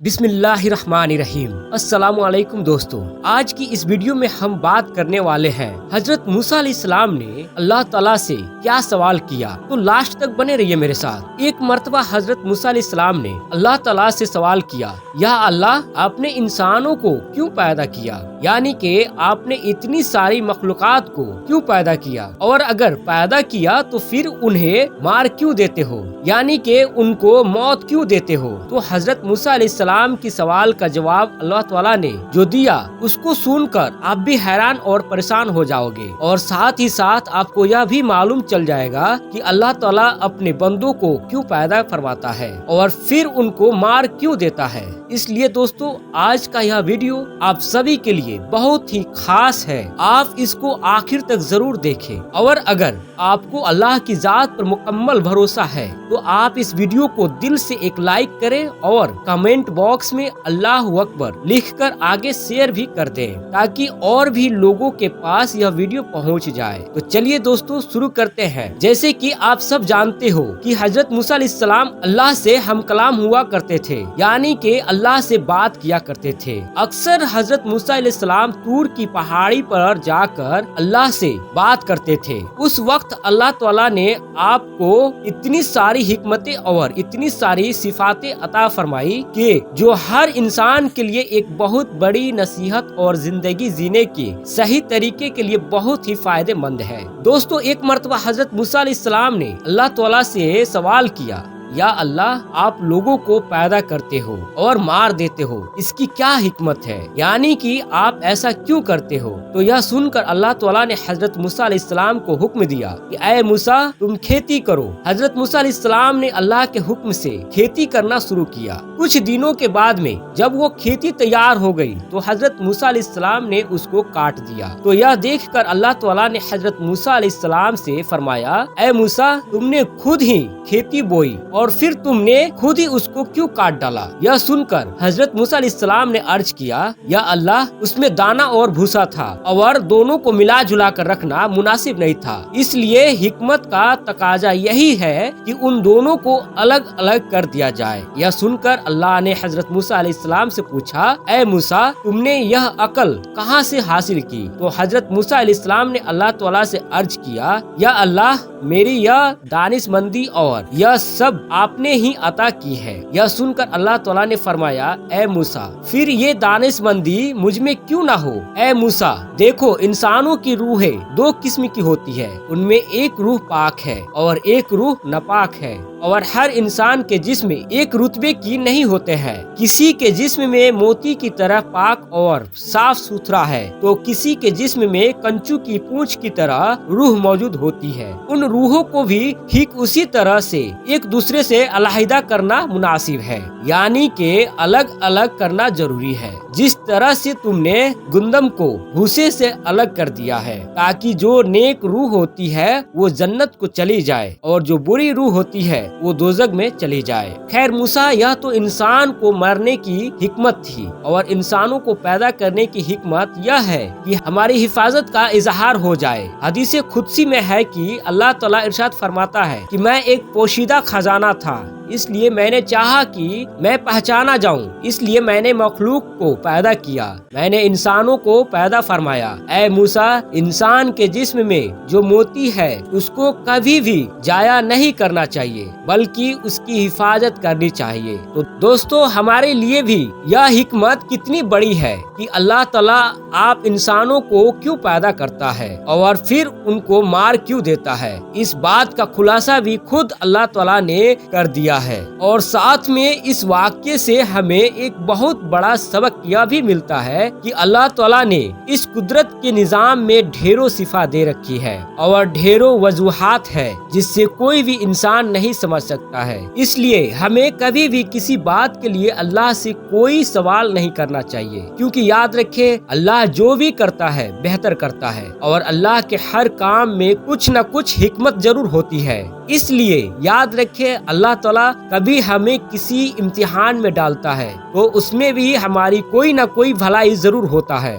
بسم اللہ الرحمن الرحیم۔ السلام علیکم دوستو، آج کی اس ویڈیو میں ہم بات کرنے والے ہیں حضرت موسیٰ علیہ السلام نے اللہ تعالیٰ سے کیا سوال کیا، تو لاسٹ تک بنے رہیے میرے ساتھ۔ ایک مرتبہ حضرت موسیٰ علیہ السلام نے اللہ تعالیٰ سے سوال کیا، یا اللہ، آپ نے انسانوں کو کیوں پیدا کیا؟ یعنی کہ آپ نے اتنی ساری مخلوقات کو کیوں پیدا کیا، اور اگر پیدا کیا تو پھر انہیں مار کیوں دیتے ہو، یعنی کہ ان کو موت کیوں دیتے ہو؟ تو حضرت موسیٰ علیہ السلام کی سوال کا جواب اللہ تعالیٰ نے جو دیا، اس کو سن کر آپ بھی حیران اور پریشان ہو جاؤ گے، اور ساتھ ہی ساتھ آپ کو یہ بھی معلوم چل جائے گا کہ اللہ تعالیٰ اپنے بندوں کو کیوں پیدا فرماتا ہے اور پھر ان کو مار کیوں دیتا ہے۔ اس لیے دوستو، آج کا یہ ویڈیو آپ سبھی کے لیے بہت ہی خاص ہے، آپ اس کو آخر تک ضرور دیکھیں، اور اگر آپ کو اللہ کی ذات پر مکمل بھروسہ ہے تو آپ اس ویڈیو کو دل سے ایک لائک کریں اور کمنٹ باکس میں اللہ اکبر لکھ کر آگے شیئر بھی کر دیں، تاکہ اور بھی لوگوں کے پاس یہ ویڈیو پہنچ جائے۔ تو چلیے دوستو، شروع کرتے ہیں۔ جیسے کہ آپ سب جانتے ہو کہ حضرت موسیٰ علیہ السلام اللہ سے ہم کلام ہوا کرتے تھے، یعنی کہ اللہ سے بات کیا کرتے تھے۔ اکثر حضرت موسیٰ علیہ السلام طور کی پہاڑی پر جا کر اللہ سے بات کرتے تھے۔ اس وقت اللہ تعالیٰ نے آپ کو اتنی ساری حکمتیں اور اتنی ساری صفاتیں عطا فرمائی کہ جو ہر انسان کے لیے ایک بہت بڑی نصیحت اور زندگی جینے کے صحیح طریقے کے لیے بہت ہی فائدے مند ہے۔ دوستو، ایک مرتبہ حضرت موسیٰ علیہ السلام نے اللہ تعالیٰ سے سوال کیا، یا اللہ، آپ لوگوں کو پیدا کرتے ہو اور مار دیتے ہو، اس کی کیا حکمت ہے؟ یعنی کہ آپ ایسا کیوں کرتے ہو؟ تو یہ سن کر اللہ تعالیٰ نے حضرت موسیٰ علیہ السلام کو حکم دیا کہ اے موسیٰ، تم کھیتی کرو۔ حضرت موسیٰ علیہ السلام نے اللہ کے حکم سے کھیتی کرنا شروع کیا۔ کچھ دنوں کے بعد میں جب وہ کھیتی تیار ہو گئی تو حضرت موسیٰ علیہ السلام نے اس کو کاٹ دیا۔ تو یہ دیکھ کر اللہ تعالیٰ نے حضرت موسیٰ علیہ السلام سے فرمایا، اے موسیٰ، تم نے خود ہی کھیتی بوئی اور پھر تم نے خود ہی اس کو کیوں کاٹ ڈالا؟ یہ سن کر حضرت موسیٰ علیہ السلام نے عرض کیا، یا اللہ، اس میں دانا اور بھوسا تھا اور دونوں کو ملا جلا کر رکھنا مناسب نہیں تھا، اس لیے حکمت کا تقاضا یہی ہے کہ ان دونوں کو الگ الگ کر دیا جائے۔ یہ سن کر اللہ نے حضرت موسیٰ علیہ السلام سے پوچھا، اے موسیٰ، تم نے یہ عقل کہاں سے حاصل کی؟ تو حضرت موسیٰ علیہ السلام نے اللہ تعالیٰ سے عرض کیا، یا اللہ، میری یہ دانش مندی اور یہ سب آپ نے ہی عطا کی ہے۔ یہ سن کر اللہ تعالیٰ نے فرمایا، اے موسیٰ، پھر یہ دانش مندی مجھ میں کیوں نہ ہو؟ اے موسیٰ، دیکھو، انسانوں کی روحیں دو قسم کی ہوتی ہے، ان میں ایک روح پاک ہے اور ایک روح ناپاک ہے، اور ہر انسان کے جسم ایک رتبے کی نہیں ہوتے ہیں۔ کسی کے جسم میں موتی کی طرح پاک اور صاف ستھرا ہے تو کسی کے جسم میں کنچو کی پونچھ کی طرح روح موجود ہوتی ہے۔ ان روحوں کو بھی ٹھیک اسی طرح سے ایک دوسرے سے علیحدہ کرنا مناسب ہے، یعنی کہ الگ الگ کرنا ضروری ہے، جس طرح سے تم نے گندم کو بھوسے سے الگ کر دیا ہے، تاکہ جو نیک روح ہوتی ہے وہ جنت کو چلی جائے اور جو بری روح ہوتی ہے وہ دوزخ میں چلی جائے۔ خیر موسیٰ، یہ تو انسان کو مرنے کی حکمت تھی، اور انسانوں کو پیدا کرنے کی حکمت یہ ہے کہ ہماری حفاظت کا اظہار ہو جائے۔ حدیث قدسی میں ہے کہ اللہ تعالیٰ ارشاد فرماتا ہے کہ میں ایک پوشیدہ خزانہ تھا، اس لیے میں نے چاہا کہ میں پہچانا جاؤں، اس لیے میں نے مخلوق کو پیدا کیا، میں نے انسانوں کو پیدا فرمایا۔ اے موسیٰ، انسان کے جسم میں جو موتی ہے اس کو کبھی بھی ضائع نہیں کرنا چاہیے، بلکہ اس کی حفاظت کرنی چاہیے۔ تو دوستو، ہمارے لیے بھی یہ حکمت کتنی بڑی ہے کہ اللہ تعالیٰ آپ انسانوں کو کیوں پیدا کرتا ہے اور پھر ان کو مار کیوں دیتا ہے، اس بات کا خلاصہ بھی خود اللہ تعالیٰ نے کر دیا ہے۔ اور ساتھ میں اس واقعے سے ہمیں ایک بہت بڑا سبق یہ بھی ملتا ہے کہ اللہ تعالیٰ نے اس قدرت کے نظام میں ڈھیروں صفات دے رکھی ہے اور ڈھیروں وجوہات ہے جس سے کوئی بھی انسان نہیں سمجھ سکتا ہے۔ اس لیے ہمیں کبھی بھی کسی بات کے لیے اللہ سے کوئی سوال نہیں کرنا چاہیے، کیونکہ یاد رکھے، اللہ جو بھی کرتا ہے بہتر کرتا ہے، اور اللہ کے ہر کام میں کچھ نہ کچھ حکمت ضرور ہوتی ہے۔ اس لیے یاد رکھے، اللہ تعالیٰ کبھی ہمیں کسی امتحان میں ڈالتا ہے تو اس میں بھی ہماری کوئی نہ کوئی بھلائی ضرور ہوتا ہے۔